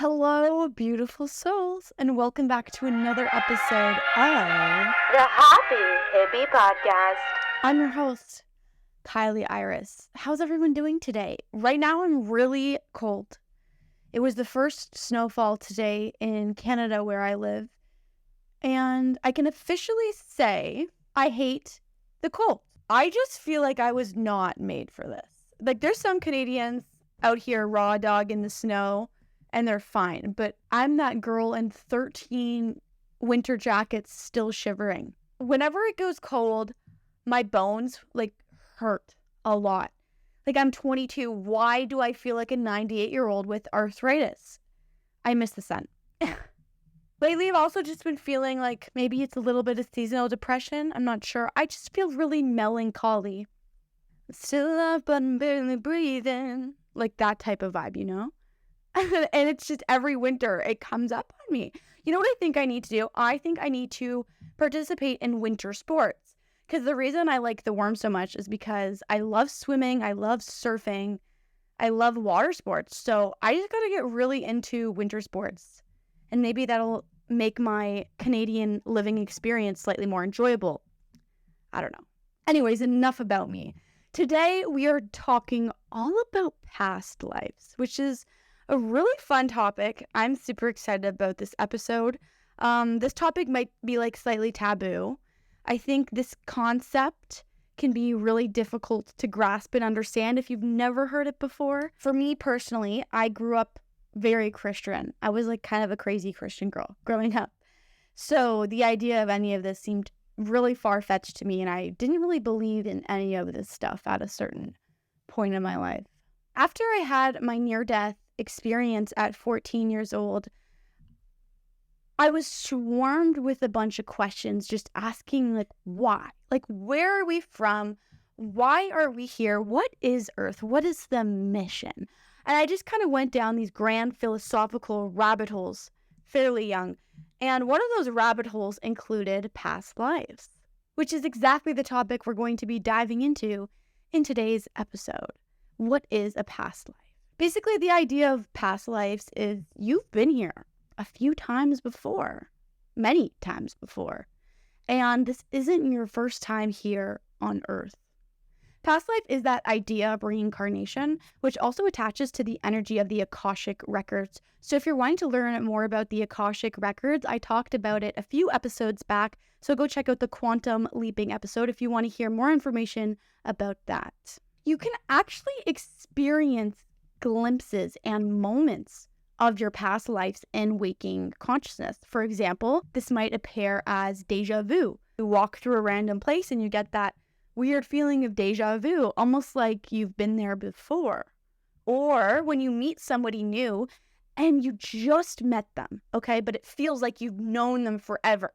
Hello, beautiful souls, and welcome back to another episode of The Happy Hippie Podcast. I'm your host, Kilee Iris. How's everyone doing today? Right now, I'm really cold. It was the first snowfall today in Canada where I live, and I can officially say I hate the cold. I just feel like I was not made for this. Like, there's some Canadians out here raw dog in the snow, and they're fine. But I'm that girl in 13 winter jackets still shivering. Whenever it goes cold, my bones, hurt a lot. I'm 22. Why do I feel like a 98-year-old with arthritis? I miss the sun. Lately, I've also just been feeling like maybe it's a little bit of seasonal depression. I'm not sure. I just feel really melancholy. Still alive, but I'm barely breathing. Like that type of vibe, you know? And it's just every winter it comes up on me. You know what I think I need to do? I think I need to participate in winter sports. Because the reason I like the warm so much is because I love swimming, I love surfing, I love water sports. So I just got to get really into winter sports. And maybe that'll make my Canadian living experience slightly more enjoyable. I don't know. Anyways, enough about me. Today we are talking all about past lives, which is a really fun topic. I'm super excited about this episode. This topic might be slightly taboo. I think this concept can be really difficult to grasp and understand if you've never heard it before. For me personally, I grew up very Christian. I was kind of a crazy Christian girl growing up. So the idea of any of this seemed really far-fetched to me, and I didn't really believe in any of this stuff at a certain point in my life. After I had my near-death experience at 14 years old, I was swarmed with a bunch of questions just asking why? Where are we from? Why are we here? What is Earth? What is the mission? And I just kind of went down these grand philosophical rabbit holes fairly young. And one of those rabbit holes included past lives, which is exactly the topic we're going to be diving into in today's episode. What is a past life? Basically, the idea of past lives is you've been here a few times before, many times before, and this isn't your first time here on Earth. Past life is that idea of reincarnation, which also attaches to the energy of the Akashic records. So if you're wanting to learn more about the Akashic records, I talked about it a few episodes back, so go check out the quantum leaping episode if you want to hear more information about that. You can actually experience glimpses and moments of your past lives in waking consciousness. For example, this might appear as deja vu. You walk through a random place and you get that weird feeling of deja vu, almost like you've been there before. Or when you meet somebody new and you just met them, okay, but it feels like you've known them forever.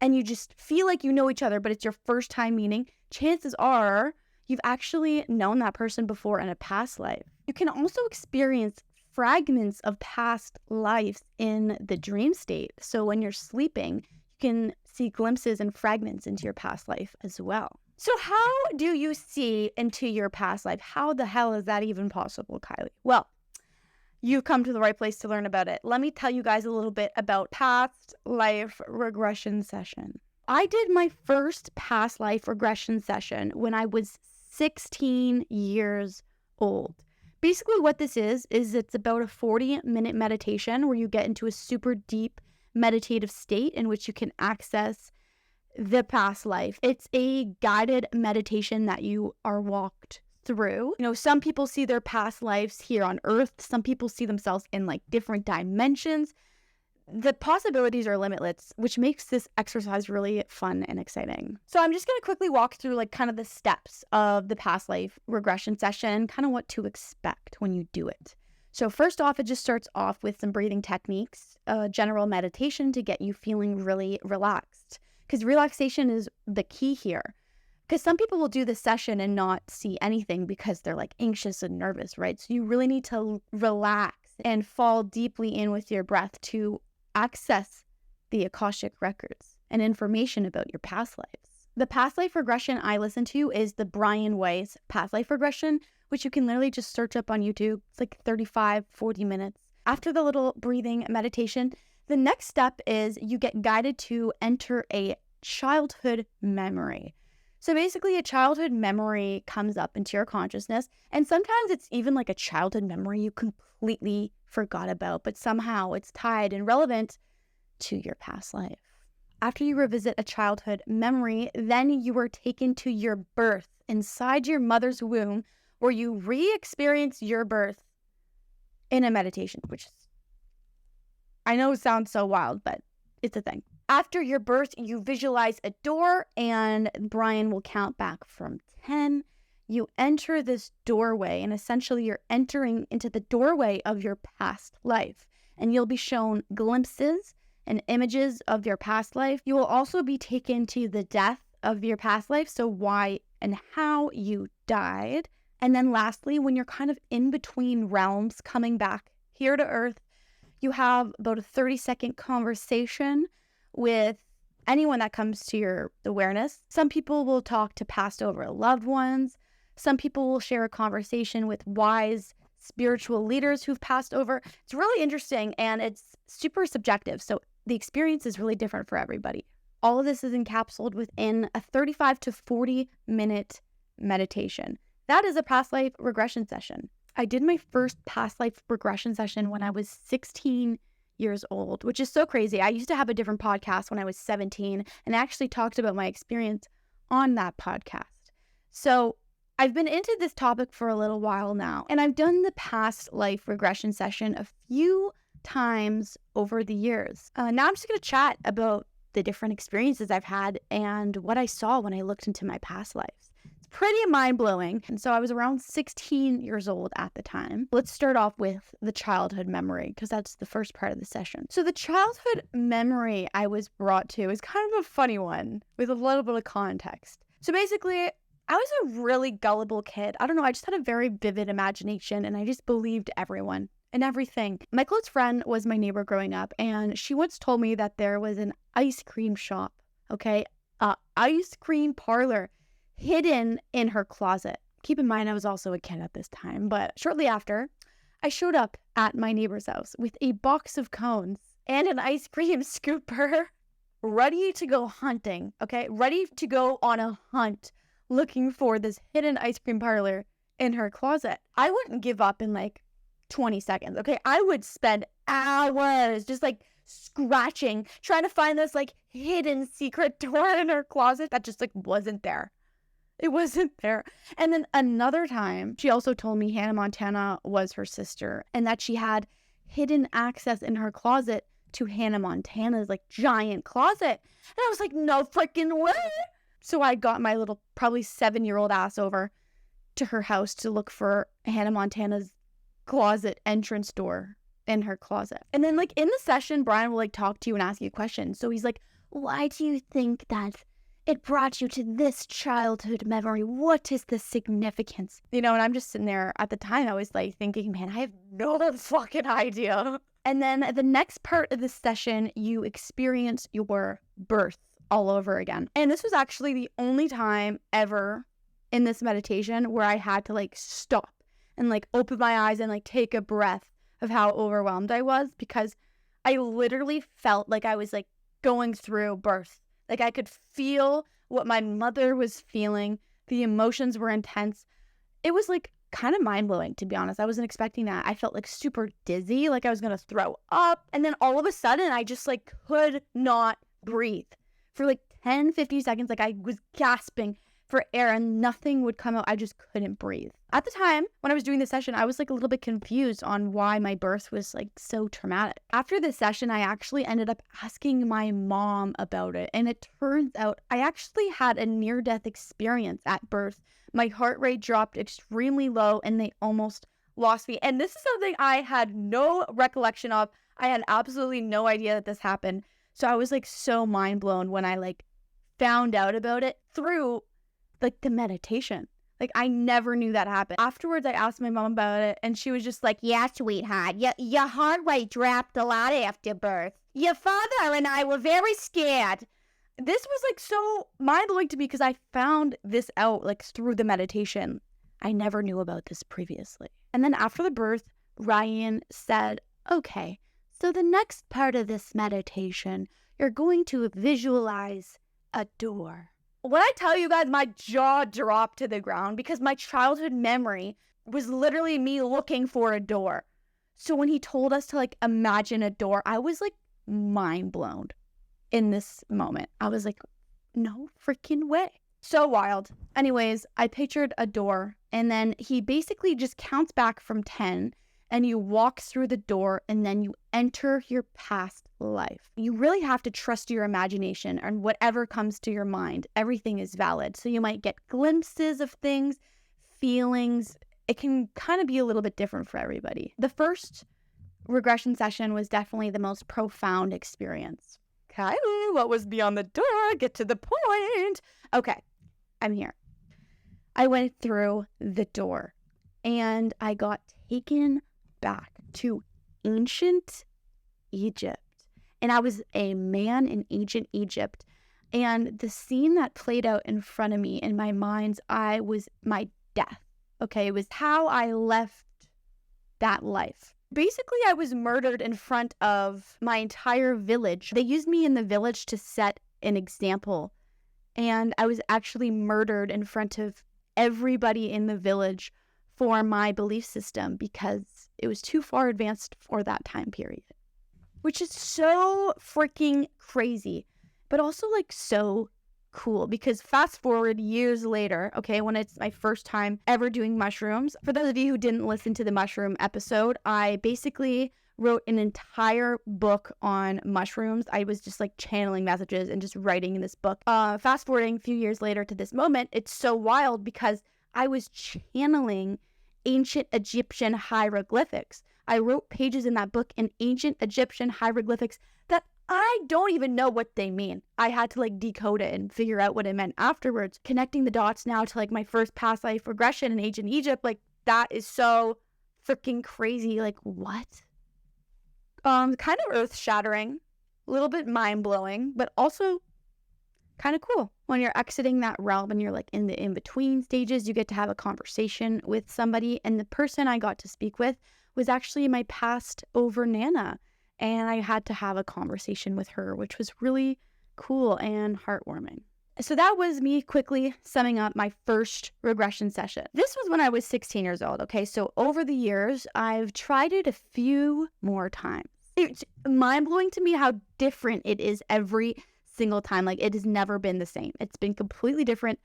And you just feel like you know each other, but it's your first time meeting. Chances are you've actually known that person before in a past life. You can also experience fragments of past lives in the dream state. So when you're sleeping, you can see glimpses and fragments into your past life as well. So how do you see into your past life? How the hell is that even possible, Kilee? Well, you've come to the right place to learn about it. Let me tell you guys a little bit about past life regression session. I did my first past life regression session when I was 16 years old. Basically what this is it's about a 40-minute meditation where you get into a super deep meditative state in which you can access the past life. It's a guided meditation that you are walked through. You know, some people see their past lives here on Earth. Some people see themselves in different dimensions. The possibilities are limitless, which makes this exercise really fun and exciting. So I'm just going to quickly walk through kind of the steps of the past life regression session, kind of what to expect when you do it. So first off, it just starts off with some breathing techniques, general meditation to get you feeling really relaxed. Because relaxation is the key here. Because some people will do the session and not see anything because they're anxious and nervous, right? So you really need to relax and fall deeply in with your breath to access the Akashic records and information about your past lives. The past life regression I listen to is the Weiss past life regression, which you can literally just search up on YouTube. It's 35, 40 minutes. After the little breathing meditation, the next step is you get guided to enter a childhood memory. So basically, a childhood memory comes up into your consciousness, and sometimes it's even like a childhood memory you completely forgot about, but somehow it's tied and relevant to your past life. After you revisit a childhood memory, then you are taken to your birth inside your mother's womb, where you re-experience your birth in a meditation, which is, I know it sounds so wild, but it's a thing. After your birth, you visualize a door, and Brian will count back from 10. You enter this doorway, and essentially you're entering into the doorway of your past life, and you'll be shown glimpses and images of your past life. You will also be taken to the death of your past life, so why and how you died. And then lastly, when you're kind of in between realms coming back here to Earth, you have about a 30-second conversation with anyone that comes to your awareness. Some people will talk to passed over loved ones. Some people will share a conversation with wise spiritual leaders who've passed over. It's really interesting, and it's super subjective. So the experience is really different for everybody. All of this is encapsulated within a 35 to 40 minute meditation. That is a past life regression session. I did my first past life regression session when I was 16 years old, which is so crazy. I used to have a different podcast when I was 17 and actually talked about my experience on that podcast. So I've been into this topic for a little while now, and I've done the past life regression session a few times over the years. Now I'm just going to chat about the different experiences I've had and what I saw when I looked into my past lives. Pretty mind-blowing. And so I was around 16 years old at the time. Let's start off with the childhood memory, because that's the first part of the session. So the childhood memory I was brought to is kind of a funny one with a little bit of context. So basically, I was a really gullible kid. I don't know, I just had a very vivid imagination, and I just believed everyone and everything. My close friend was my neighbor growing up, and she once told me that there was an ice cream shop, okay? Ice cream parlor hidden in her closet. Keep in mind, I was also a kid at this time, but shortly after, I showed up at my neighbor's house with a box of cones and an ice cream scooper, ready to go hunting, okay? Ready to go on a hunt, looking for this hidden ice cream parlor in her closet. I wouldn't give up in like 20 seconds, okay? I would spend hours just like scratching, trying to find this like hidden secret door in her closet that just like wasn't there. It wasn't there. And then another time, she also told me Hannah Montana was her sister and that she had hidden access in her closet to Hannah Montana's like giant closet. And I was like, no freaking way. So I got my little probably 7-year-old ass over to her house to look for Hannah Montana's closet entrance door in her closet. And then like in the session, Brian will like talk to you and ask you questions. So he's like, why do you think that it brought you to this childhood memory? What is the significance? You know, and I'm just sitting there at the time, I was like thinking, man, I have no fucking idea. And then the next part of the session, you experience your birth all over again. And this was actually the only time ever in this meditation where I had to like stop and like open my eyes and like take a breath of how overwhelmed I was, because I literally felt like I was like going through birth. Like I could feel what my mother was feeling. The emotions were intense. It was like kind of mind-blowing, to be honest. I wasn't expecting that. I felt like super dizzy, like I was going to throw up. And then all of a sudden, I just like could not breathe. For like 10, 50 seconds, like I was gasping for air and nothing would come out. I just couldn't breathe. At the time, when I was doing the session, I was like a little bit confused on why my birth was like so traumatic. After the session, I actually ended up asking my mom about it. And it turns out I actually had a near-death experience at birth. My heart rate dropped extremely low and they almost lost me. And this is something I had no recollection of. I had absolutely no idea that this happened. So I was like so mind blown when I like found out about it through like the meditation. Like I never knew that happened. Afterwards, I asked my mom about it and she was just like, yeah, sweetheart, your heart rate dropped a lot after birth. Your father and I were very scared. This was like so mind-blowing to me because I found this out like through the meditation. I never knew about this previously. And then after the birth, Ryan said Okay, so the next part of this meditation, you're going to visualize a door. When I tell you guys, my jaw dropped to the ground because my childhood memory was literally me looking for a door. So when he told us to like imagine a door, I was like mind blown in this moment. I was like, no freaking way. So wild. Anyways, I pictured a door, and then he basically just counts back from 10, and you walk through the door, and then you enter your past life. You really have to trust your imagination and whatever comes to your mind. Everything is valid. So you might get glimpses of things, feelings. It can kind of be a little bit different for everybody. The first regression session was definitely the most profound experience. Kilee, what was beyond the door? Get to the point. Okay, I'm here. I went through the door and I got taken back to ancient Egypt. And I was a man in ancient Egypt. And the scene that played out in front of me in my mind's eye was my death. Okay, it was how I left that life. Basically, I was murdered in front of my entire village. They used me in the village to set an example. And I was actually murdered in front of everybody in the village for my belief system because it was too far advanced for that time period. Which is so freaking crazy, but also like so cool because fast forward years later, okay, when it's my first time ever doing mushrooms. For those of you who didn't listen to the mushroom episode, I basically wrote an entire book on mushrooms. I was just like channeling messages and just writing in this book. Fast forwarding a few years later to this moment, it's so wild because I was channeling ancient Egyptian hieroglyphics. I wrote pages in that book in ancient Egyptian hieroglyphics that I don't even know what they mean. I had to like decode it and figure out what it meant afterwards. Connecting the dots now to like my first past life regression in ancient Egypt, like that is so freaking crazy. Like what? Kind of earth-shattering, a little bit mind-blowing, but also kind of cool. When you're exiting that realm and you're like in the in-between stages, you get to have a conversation with somebody. And the person I got to speak with was actually my past over Nana. And I had to have a conversation with her, which was really cool and heartwarming. So that was me quickly summing up my first regression session. This was when I was 16 years old, okay? So over the years, I've tried it a few more times. It's mind-blowing to me how different it is every single time. Like, it has never been the same. It's been completely different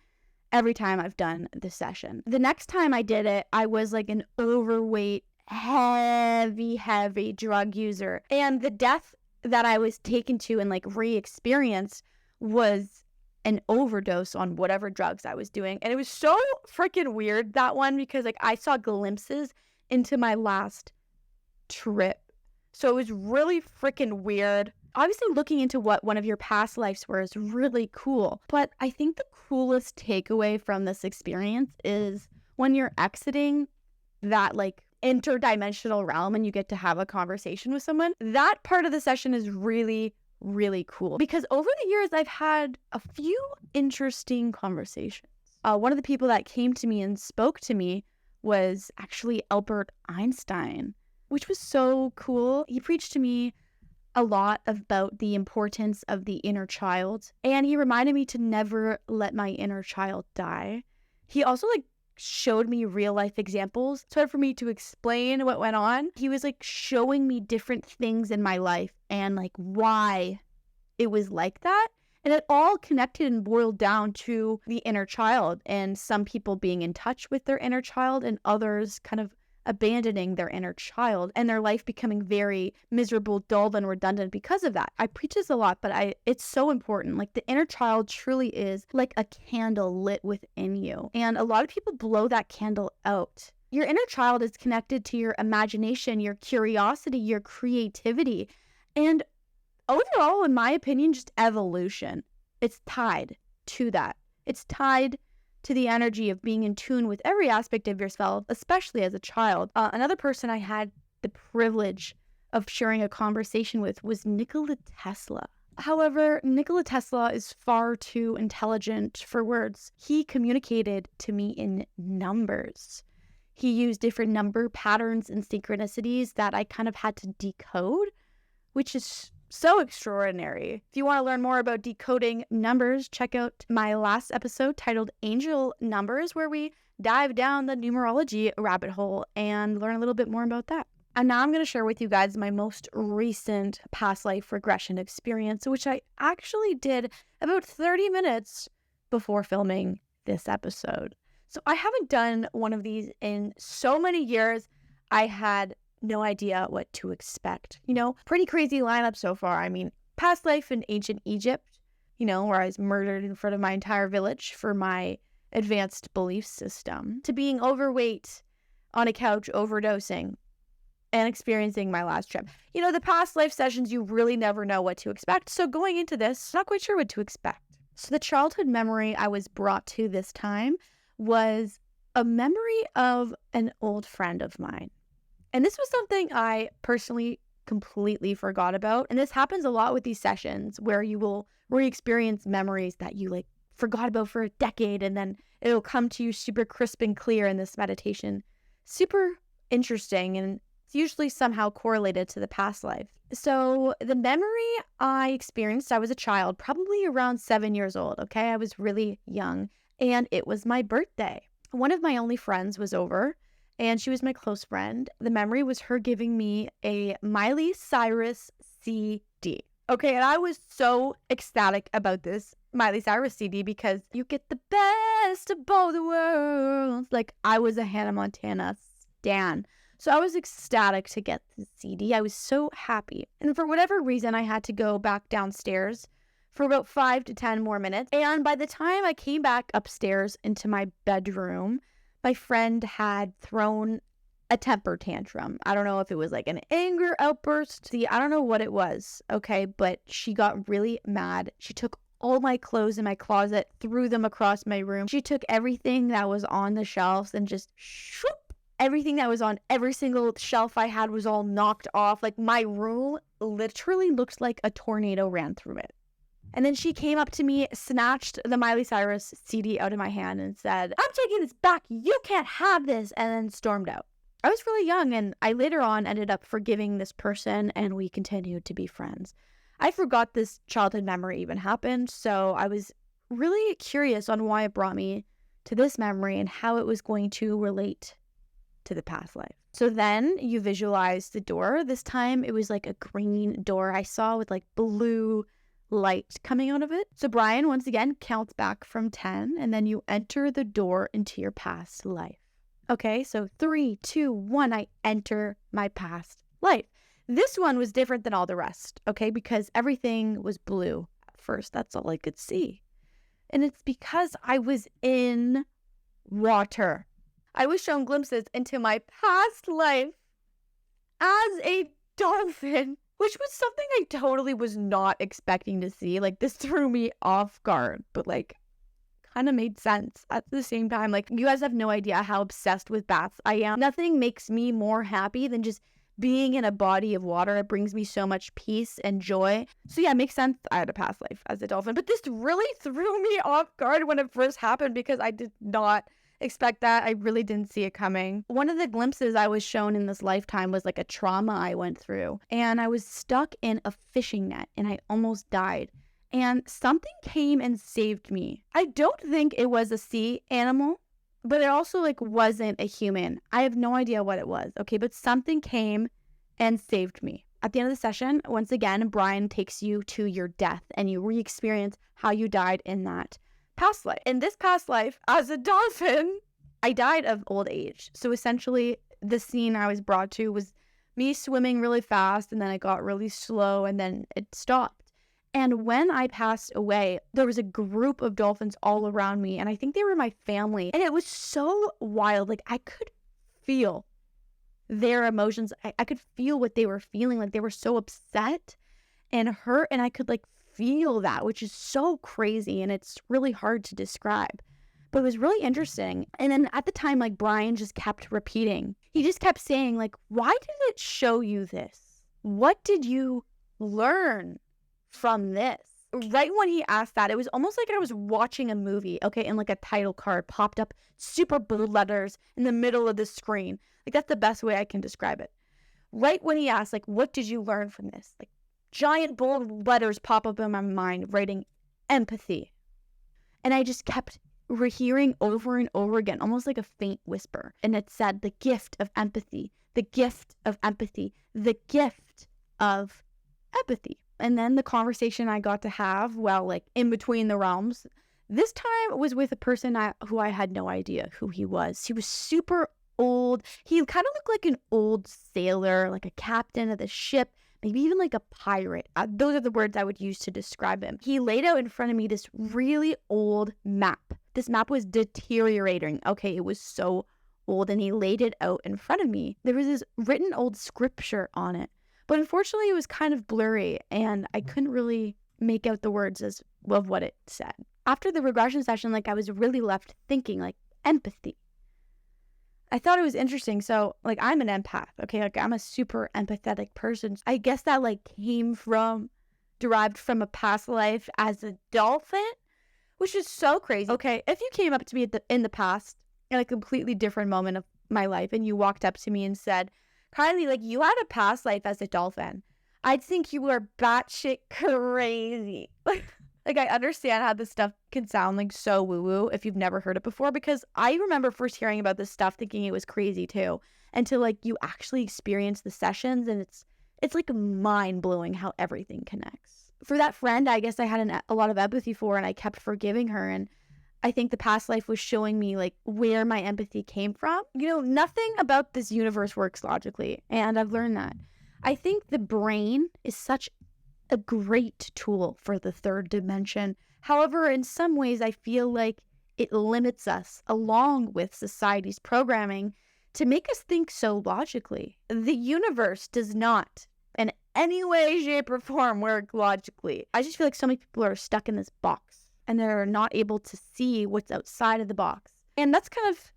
every time I've done the session. The next time I did it, I was like an overweight, heavy drug user. And the death that I was taken to and like re-experienced was an overdose on whatever drugs I was doing. And it was so freaking weird, that one, because like I saw glimpses into my last trip. So it was really freaking weird. Obviously, looking into what one of your past lives were is really cool. But I think the coolest takeaway from this experience is when you're exiting that like interdimensional realm and you get to have a conversation with someone, that part of the session is really cool. Because over the years, I've had a few interesting conversations. One of the people that came to me and spoke to me was actually Albert Einstein, which was so cool. He preached to me a lot about the importance of the inner child. And he reminded me to never let my inner child die. He also like showed me real life examples. So for me to explain what went on, he was like showing me different things in my life and like why it was like that. And it all connected and boiled down to the inner child and some people being in touch with their inner child and others kind of abandoning their inner child and their life becoming very miserable, dull, and redundant because of that. I preach this a lot, but it's so important. Like the inner child truly is like a candle lit within you. And a lot of people blow that candle out. Your inner child is connected to your imagination, your curiosity, your creativity, and overall, in my opinion, just evolution. It's tied to that. It's tied to the energy of being in tune with every aspect of yourself, especially as a child. Another person I had the privilege of sharing a conversation with was Nikola Tesla. However, Nikola Tesla is far too intelligent for words. He communicated to me in numbers. he used different number patterns and synchronicities that I kind of had to decode, which is so extraordinary. If you want to learn more about decoding numbers, check out my last episode titled Angel Numbers, where we dive down the numerology rabbit hole and learn a little bit more about that. And now I'm going to share with you guys my most recent past life regression experience, which I actually did about 30 minutes before filming this episode. So I haven't done one of these in so many years. I had no idea what to expect. Pretty crazy lineup so far. I mean, past life in ancient Egypt, where I was murdered in front of my entire village for my advanced belief system, to being overweight on a couch overdosing and experiencing my last trip. The past life sessions, you really never know what to expect. So going into this, not quite sure what to expect. So the childhood memory I was brought to this time was a memory of an old friend of mine. And this was something I personally completely forgot about. And this happens a lot with these sessions where you will re-experience memories that you forgot about for a decade, and then it'll come to you super crisp and clear in this meditation. Super interesting, and it's usually somehow correlated to the past life. So the memory I experienced, I was a child, probably around 7 years old, okay? I was really young, and it was my birthday. One of my only friends was over, and she was my close friend. The memory was her giving me a Miley Cyrus CD. Okay, and I was so ecstatic about this Miley Cyrus CD because you get the best of both worlds. I was a Hannah Montana stan. So I was ecstatic to get the CD. I was so happy. And for whatever reason, I had to go back downstairs for about 5 to 10 more minutes. And by the time I came back upstairs into my bedroom, my friend had thrown a temper tantrum. I don't know if it was an anger outburst. See, I don't know what it was, okay? But she got really mad. She took all my clothes in my closet, threw them across my room. She took everything that was on the shelves and just shoop. Everything that was on every single shelf I had was all knocked off. My room literally looked like a tornado ran through it. And then she came up to me, snatched the Miley Cyrus CD out of my hand and said, "I'm taking this back. You can't have this," and then stormed out. I was really young, and I later on ended up forgiving this person, and we continued to be friends. I forgot this childhood memory even happened, so I was really curious on why it brought me to this memory and how it was going to relate to the past life. So then you visualize the door. This time it was a green door I saw with blue light coming out of it. So Brian, once again, counts back from 10, and then you enter the door into your past life. Okay, so 3, 2, 1, I enter my past life. This one was different than all the rest, okay, because everything was blue at first. That's all I could see. And it's because I was in water. I was shown glimpses into my past life as a dolphin, which was something I totally was not expecting to see. This threw me off guard, but kind of made sense at the same time. You guys have no idea how obsessed with baths I am. Nothing makes me more happy than just being in a body of water. It brings me so much peace and joy. So yeah, it makes sense I had a past life as a dolphin, but this really threw me off guard when it first happened because I did not expect that. I really didn't see it coming. One of the glimpses I was shown in this lifetime was a trauma I went through, and I was stuck in a fishing net and I almost died. And something came and saved me. I don't think it was a sea animal, but it also wasn't a human. I have no idea what it was. Okay, but something came and saved me. At the end of the session, once again, Brian takes you to your death and you re-experience how you died in that past life. In this past life, as a dolphin, I died of old age. So essentially, the scene I was brought to was me swimming really fast, and then I got really slow, and then it stopped. And when I passed away, there was a group of dolphins all around me, and I think they were my family. And it was so wild. I could feel their emotions. I could feel what they were feeling. They were so upset and hurt, and I could feel that, which is so crazy, and it's really hard to describe. But it was really interesting. And then at the time, Brian just kept repeating. He just kept saying, why did it show you this? What did you learn from this? right when he asked that, it was almost like I was watching a movie, okay, and like a title card popped up, super bold letters in the middle of the screen. Like, that's the best way I can describe it. Right when he asked, like, what did you learn from this? Like, giant bold letters pop up in my mind, writing empathy. And I just kept hearing over and over again, almost like a faint whisper. And it said, the gift of empathy, the gift of empathy, the gift of empathy. And then the conversation I got to have, well, like in between the realms, this time was with a person who I had no idea who he was. He was super old. He kind of looked like an old sailor, like a captain of the ship, maybe even like a pirate. Those are the words I would use to describe him. He laid out in front of me this really old map. This map was deteriorating. Okay, it was so old, and he laid it out in front of me. There was this written old scripture on it, but unfortunately it was kind of blurry, and I couldn't really make out the words of what it said. After the regression session, like, I was really left thinking, like, empathy. I thought it was interesting. So, like, I'm an empath, okay? Like, I'm a super empathetic person. I guess that, like, derived from a past life as a dolphin, which is so crazy. Okay, if you came up to me in the past, in a completely different moment of my life, and you walked up to me and said, Kilee, like, you had a past life as a dolphin, I'd think you were batshit crazy. Like, I understand how this stuff can sound like so woo-woo if you've never heard it before, because I remember first hearing about this stuff thinking it was crazy too, until like you actually experience the sessions, and it's like mind-blowing how everything connects. For that friend, I guess I had a lot of empathy for, and I kept forgiving her, and I think the past life was showing me like where my empathy came from. You know, nothing about this universe works logically, and I've learned that. I think the brain is such a great tool for the third dimension. However, in some ways, I feel like it limits us, along with society's programming, to make us think so logically. The universe does not, in any way, shape, or form, work logically. I just feel like so many people are stuck in this box, and they're not able to see what's outside of the box. And that's kind of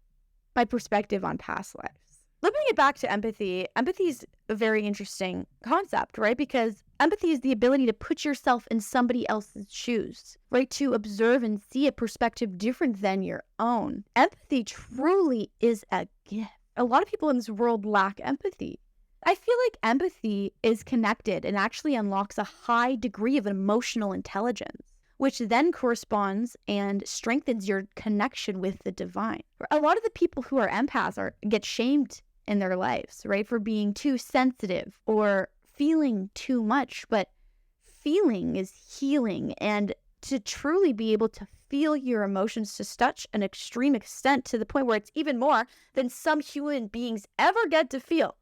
my perspective on past lives. Looping it back to empathy is a very interesting concept, right? Because empathy is the ability to put yourself in somebody else's shoes, right? To observe and see a perspective different than your own. Empathy truly is a gift. A lot of people in this world lack empathy. I feel like empathy is connected and actually unlocks a high degree of emotional intelligence, which then corresponds and strengthens your connection with the divine. A lot of the people who are empaths get shamed in their lives, right, for being too sensitive or feeling too much. But feeling is healing, and to truly be able to feel your emotions to such an extreme extent, to the point where it's even more than some human beings ever get to feel,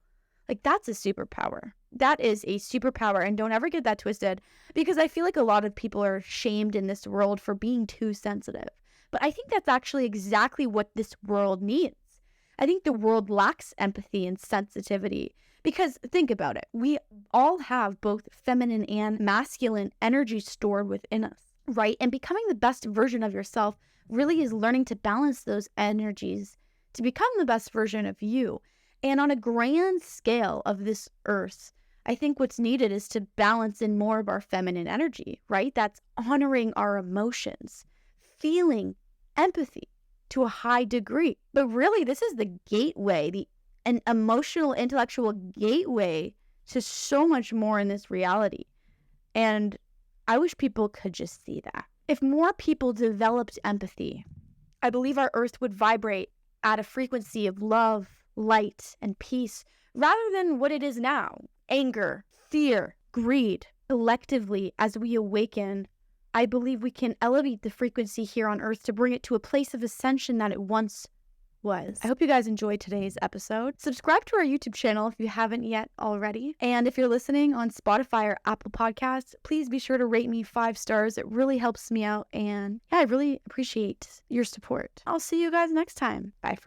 like, that's a superpower. That is a superpower, and don't ever get that twisted, because I feel like a lot of people are shamed in this world for being too sensitive. But I think that's actually exactly what this world needs. I think the world lacks empathy and sensitivity, because think about it. We all have both feminine and masculine energy stored within us, right? And becoming the best version of yourself really is learning to balance those energies to become the best version of you. And on a grand scale of this earth, I think what's needed is to balance in more of our feminine energy, right? That's honoring our emotions, feeling empathy to a high degree. But really, this is the gateway, an emotional, intellectual gateway to so much more in this reality. And I wish people could just see that. If more people developed empathy, I believe our earth would vibrate at a frequency of love, light, and peace, rather than what it is now: anger, fear, greed. Collectively, as we awaken, I believe we can elevate the frequency here on earth to bring it to a place of ascension that it once was. I hope you guys enjoyed today's episode. Subscribe to our YouTube channel if you haven't yet already. And if you're listening on Spotify or Apple Podcasts, please be sure to rate me 5 stars. It really helps me out. And yeah, I really appreciate your support. I'll see you guys next time. Bye for